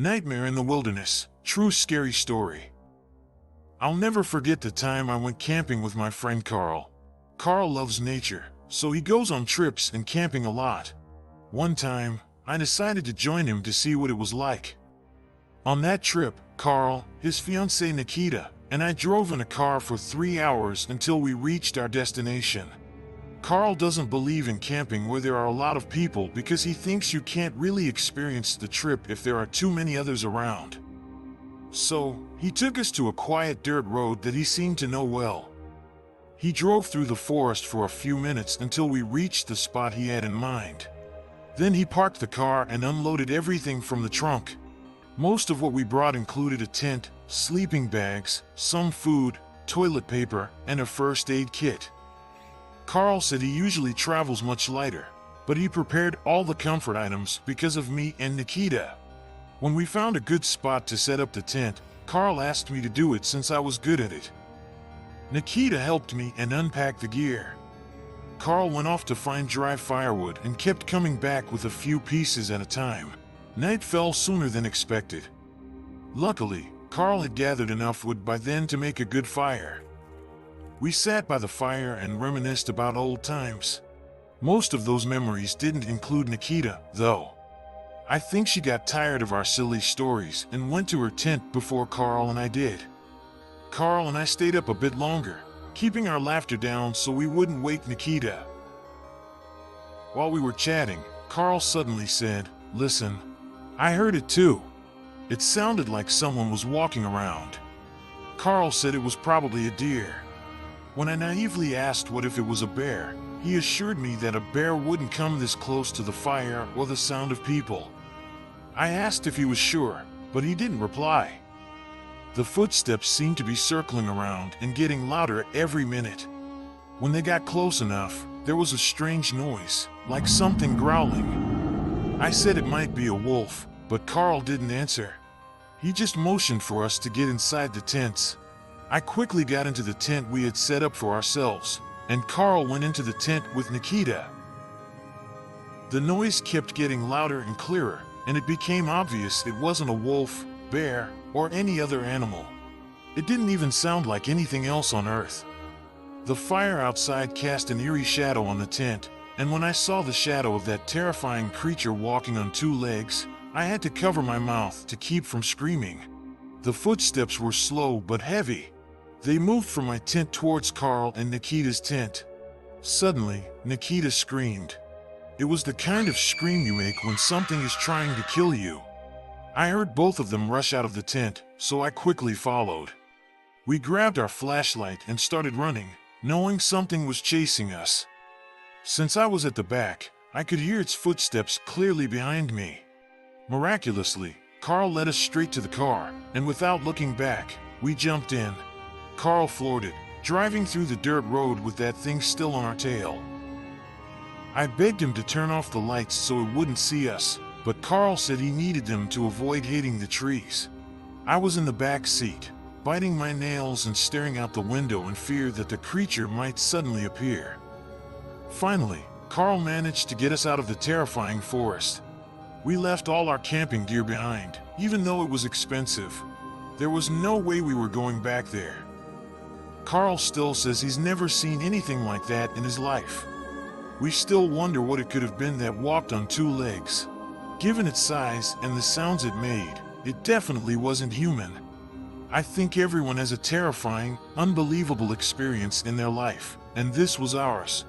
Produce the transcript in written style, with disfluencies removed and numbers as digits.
Nightmare in the Wilderness, true scary story. I'll never forget the time I went camping with my friend Carl. Carl loves nature, so he goes on trips and camping a lot. One time, I decided to join him to see what it was like. On that trip, Carl, his fiancée Nikita, and I drove in a car for 3 hours until we reached our destination. Carl doesn't believe in camping where there are a lot of people because he thinks you can't really experience the trip if there are too many others around. So, he took us to a quiet dirt road that he seemed to know well. He drove through the forest for a few minutes until we reached the spot he had in mind. Then he parked the car and unloaded everything from the trunk. Most of what we brought included a tent, sleeping bags, some food, toilet paper, and a first aid kit. Carl said he usually travels much lighter, but he prepared all the comfort items because of me and Nikita. When we found a good spot to set up the tent, Carl asked me to do it since I was good at it. Nikita helped me and unpack the gear. Carl went off to find dry firewood and kept coming back with a few pieces at a time. Night fell sooner than expected. Luckily, Carl had gathered enough wood by then to make a good fire. We sat by the fire and reminisced about old times. Most of those memories didn't include Nikita, though. I think she got tired of our silly stories and went to her tent before Carl and I did. Carl and I stayed up a bit longer, keeping our laughter down so we wouldn't wake Nikita. While we were chatting, Carl suddenly said, "Listen, I heard it too. It sounded like someone was walking around." Carl said it was probably a deer. When I naively asked what if it was a bear, he assured me that a bear wouldn't come this close to the fire or the sound of people. I asked if he was sure, but he didn't reply. The footsteps seemed to be circling around and getting louder every minute. When they got close enough, there was a strange noise, like something growling. I said it might be a wolf, but Carl didn't answer. He just motioned for us to get inside the tents. I quickly got into the tent we had set up for ourselves, and Carl went into the tent with Nikita. The noise kept getting louder and clearer, and it became obvious it wasn't a wolf, bear, or any other animal. It didn't even sound like anything else on Earth. The fire outside cast an eerie shadow on the tent, and when I saw the shadow of that terrifying creature walking on 2 legs, I had to cover my mouth to keep from screaming. The footsteps were slow but heavy. They moved from my tent towards Carl and Nikita's tent. Suddenly, Nikita screamed. It was the kind of scream you make when something is trying to kill you. I heard both of them rush out of the tent, so I quickly followed. We grabbed our flashlight and started running, knowing something was chasing us. Since I was at the back, I could hear its footsteps clearly behind me. Miraculously, Carl led us straight to the car, and without looking back, we jumped in. Carl floored it, driving through the dirt road with that thing still on our tail. I begged him to turn off the lights so it wouldn't see us, but Carl said he needed them to avoid hitting the trees. I was in the back seat, biting my nails and staring out the window in fear that the creature might suddenly appear. Finally, Carl managed to get us out of the terrifying forest. We left all our camping gear behind, even though it was expensive. There was no way we were going back there. Carl still says he's never seen anything like that in his life. We still wonder what it could have been that walked on 2 legs. Given its size and the sounds it made, it definitely wasn't human. I think everyone has a terrifying, unbelievable experience in their life, and this was ours.